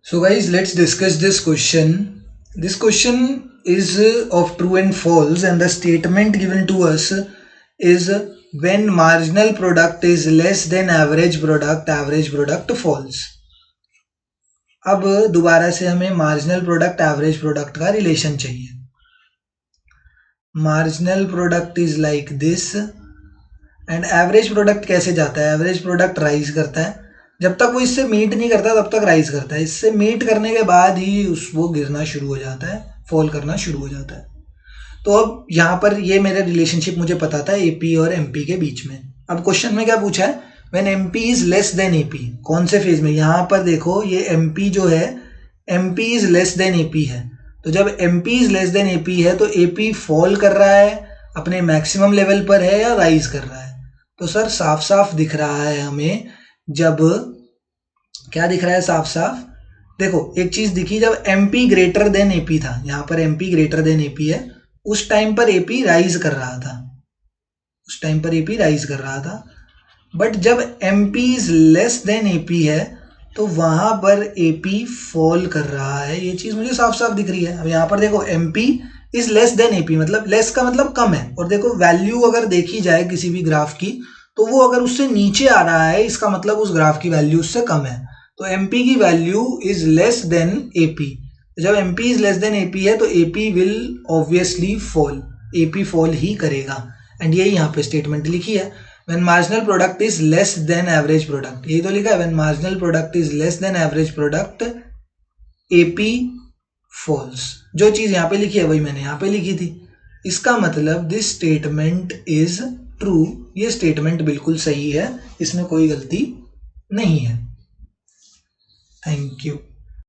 So guys, let's discuss this question. This question is of true and false, and the statement given to us is when marginal product is less than average product false. अब दोबारा से हमें marginal product average product का relation चाहिए. Marginal product is like this and average product कैसे जाता है? Average product rise करता है, जब तक वो इससे मीट नहीं करता तब तक राइज करता है. इससे मीट करने के बाद ही वो गिरना शुरू हो जाता है, फॉल करना शुरू हो जाता है. तो अब यहाँ पर ये मेरा रिलेशनशिप मुझे पता था एपी और एमपी के बीच में. अब क्वेश्चन में क्या पूछा है? When MP is less than AP. कौन से फेज में? यहाँ पर देखो, ये एमपी जो है, MP is less than AP है. तो जब MP is less than AP है तो एपी फॉल कर रहा है, अपने मैक्सिमम लेवल पर है या राइज कर रहा है? तो सर साफ साफ दिख रहा है हमें. जब क्या दिख रहा है साफ साफ? देखो एक चीज दिखी, जब एमपी ग्रेटर देन एपी था, यहाँ पर एमपी ग्रेटर देन एपी है, उस टाइम पर एपी राइज कर रहा था, उस टाइम पर एपी राइज कर रहा था. बट जब MP is less than AP है तो वहां पर एपी फॉल कर रहा है. ये चीज मुझे साफ साफ दिख रही है. अब यहाँ पर देखो, MP is less than AP, मतलब लेस का मतलब कम है. और देखो वैल्यू अगर देखी जाए किसी भी ग्राफ की, तो वो अगर उससे नीचे आ रहा है, इसका मतलब उस ग्राफ की वैल्यू उससे कम है. तो एमपी की value is less than AP. जब MP is less than AP है तो AP will obviously fall, AP fall ही करेगा. एंड यही यहाँ पे स्टेटमेंट लिखी है, when marginal product is less than average product. यही तो लिखा है, when marginal product is less than average product AP falls. जो चीज यहाँ पे लिखी है वही मैंने यहाँ पे लिखी थी. इसका मतलब दिस स्टेटमेंट इज ट्रू. ये स्टेटमेंट बिल्कुल सही है, इसमें कोई गलती नहीं है. Thank you.